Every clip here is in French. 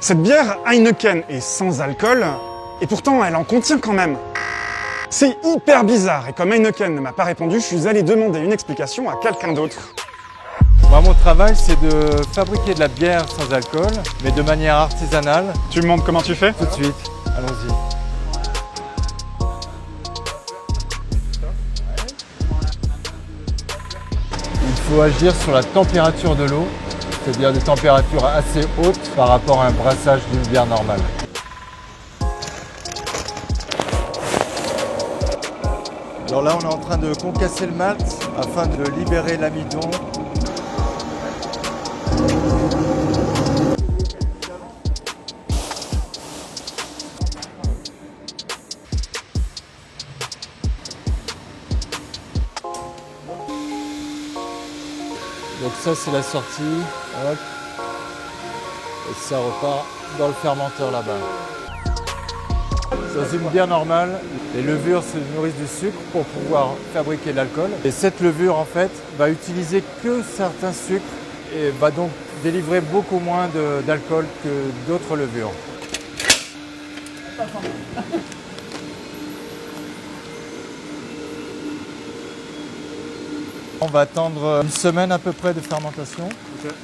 Cette bière Heineken est sans alcool, et pourtant elle en contient quand même. C'est hyper bizarre, et comme Heineken ne m'a pas répondu, je suis allé demander une explication à quelqu'un d'autre. Moi, mon travail, c'est de fabriquer de la bière sans alcool, mais de manière artisanale. Tu me montres comment tu fais? Tout de suite, allons-y. Il faut agir sur la température de l'eau, c'est-à-dire des températures assez hautes par rapport à un brassage d'une bière normale. Alors là, on est en train de concasser le malt afin de libérer l'amidon. Donc ça, c'est la sortie. Hop. Et ça repart dans le fermenteur là-bas. Dans une bière normale, les levures se nourrissent du sucre pour pouvoir fabriquer de l'alcool. Et cette levure, en fait, va utiliser que certains sucres et va donc délivrer beaucoup moins d'alcool que d'autres levures. On va attendre une semaine à peu près de fermentation. Okay.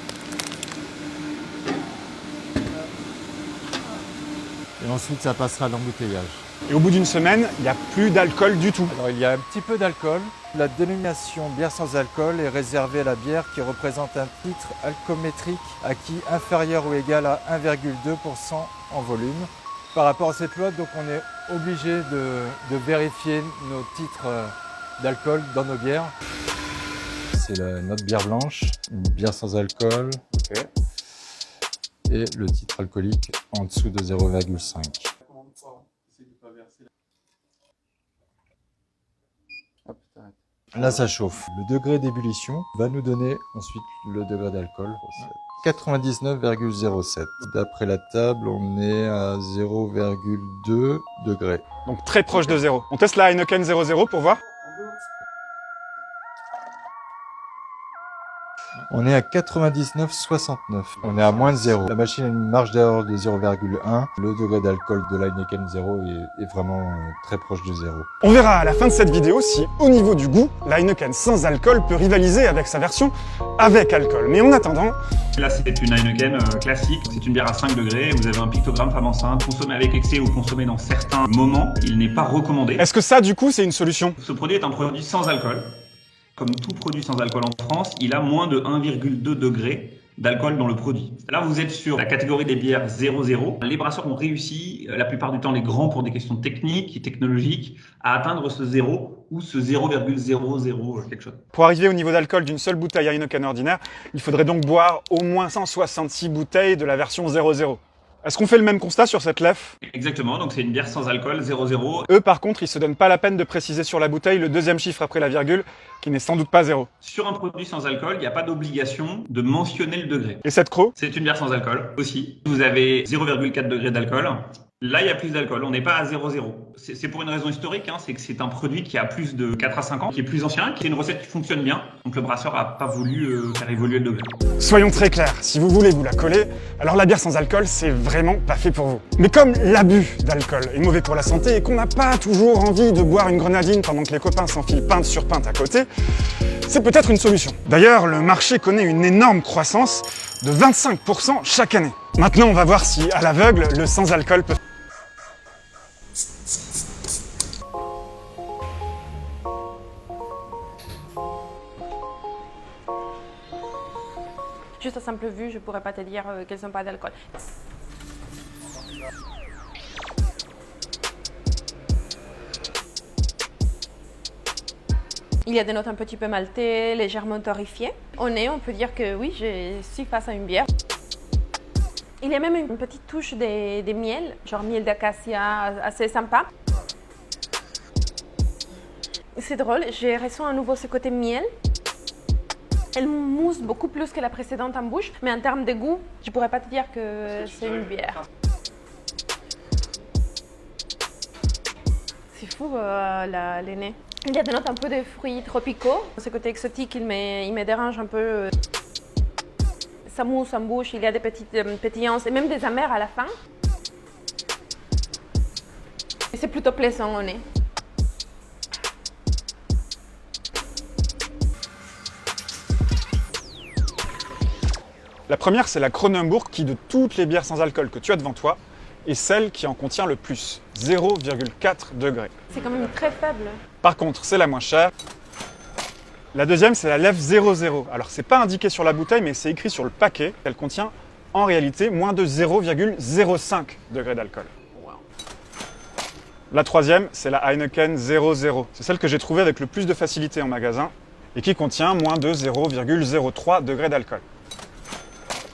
Et ensuite, ça passera à l'embouteillage. Et au bout d'une semaine, il n'y a plus d'alcool du tout. Alors, il y a un petit peu d'alcool. La dénomination bière sans alcool est réservée à la bière qui représente un titre alcoométrique acquis inférieur ou égal à 1,2% en volume. Par rapport à cette loi, donc, on est obligé de vérifier nos titres d'alcool dans nos bières. C'est notre bière blanche, une bière sans alcool. Okay. Et le titre alcoolique en dessous de 0,5. Là, ça chauffe. Le degré d'ébullition va nous donner ensuite le degré d'alcool. 99,07. D'après la table, on est à 0,2 degrés. Donc très proche de zéro. On teste la Heineken 00 pour voir. On est à 99,69. On est à moins de 0. La machine a une marge d'erreur de 0,1. Le degré d'alcool de l'Heineken 0 est vraiment très proche de 0. On verra à la fin de cette vidéo si, au niveau du goût, la Heineken sans alcool peut rivaliser avec sa version avec alcool. Mais en attendant... Là, c'est une Heineken classique. C'est une bière à 5 degrés. Vous avez un pictogramme femme enceinte. Consommé avec excès ou consommé dans certains moments, il n'est pas recommandé. Est-ce que ça, du coup, c'est une solution? Ce produit est un produit sans alcool. Comme tout produit sans alcool en France, il a moins de 1,2 degré d'alcool dans le produit. Là, vous êtes sur la catégorie des bières 0,0. Les brasseurs ont réussi, la plupart du temps les grands pour des questions techniques et technologiques, à atteindre ce 0 ou ce 0,00 quelque chose. Pour arriver au niveau d'alcool d'une seule bouteille Heineken ordinaire, il faudrait donc boire au moins 166 bouteilles de la version 0,0. Est-ce qu'on fait le même constat sur cette lef? Exactement, donc c'est une bière sans alcool, 0,0. Eux, par contre, ils se donnent pas la peine de préciser sur la bouteille le deuxième chiffre après la virgule, qui n'est sans doute pas 0. Sur un produit sans alcool, il n'y a pas d'obligation de mentionner le degré. Et cette croc? C'est une bière sans alcool aussi. Vous avez 0,4 degré d'alcool. Là, il y a plus d'alcool. On n'est pas à 0,0. C'est pour une raison historique, hein, c'est que c'est un produit qui a plus de 4 à 5 ans, qui est plus ancien, qui est une recette qui fonctionne bien. Donc le brasseur n'a pas voulu faire évoluer le degré. Soyons très clairs, si vous voulez vous la coller, alors la bière sans alcool, c'est vraiment pas fait pour vous. Mais comme l'abus d'alcool est mauvais pour la santé et qu'on n'a pas toujours envie de boire une grenadine pendant que les copains s'enfilent pinte sur pinte à côté, c'est peut-être une solution. D'ailleurs, le marché connaît une énorme croissance de 25% chaque année. Maintenant, on va voir si, à l'aveugle, le sans alcool peut... Juste à simple vue, je pourrais pas te dire qu'elles n'ont pas d'alcool. Il y a des notes un petit peu maltées, légèrement torréfiées. Au nez, on peut dire que oui, je suis face à une bière. Il y a même une petite touche de miel, genre miel d'acacia, assez sympa. C'est drôle, je ressens à nouveau ce côté miel. Elle mousse beaucoup plus que la précédente en bouche, mais en termes de goût, je pourrais pas te dire que c'est une bière. C'est fou le nez. Il y a des notes un peu de fruits tropicaux. Ce côté exotique, il me dérange un peu. Ça mousse en bouche, il y a des petites pétillances et même des amers à la fin. Et c'est plutôt plaisant au nez. La première, c'est la Kronenbourg qui, de toutes les bières sans alcool que tu as devant toi, est celle qui en contient le plus, 0,4 degrés. C'est quand même très faible. Par contre, c'est la moins chère. La deuxième, c'est la Lève 00. Alors, c'est pas indiqué sur la bouteille, mais c'est écrit sur le paquet. Elle contient, en réalité, moins de 0,05 degrés d'alcool. La troisième, c'est la Heineken 00. C'est celle que j'ai trouvée avec le plus de facilité en magasin et qui contient moins de 0,03 degrés d'alcool.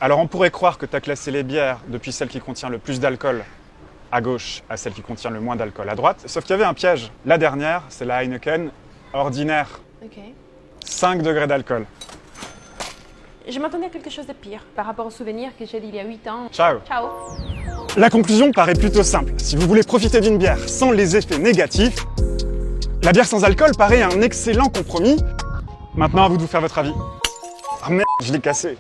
Alors on pourrait croire que tu as classé les bières depuis celle qui contient le plus d'alcool à gauche à celle qui contient le moins d'alcool à droite, sauf qu'il y avait un piège. La dernière, c'est la Heineken ordinaire, Ok. 5 degrés d'alcool. Je m'attendais à quelque chose de pire par rapport aux souvenirs que j'ai d'il y a 8 ans. Ciao. Ciao. La conclusion paraît plutôt simple. Si vous voulez profiter d'une bière sans les effets négatifs, la bière sans alcool paraît un excellent compromis. Maintenant, à vous de vous faire votre avis. Ah merde, je l'ai cassé.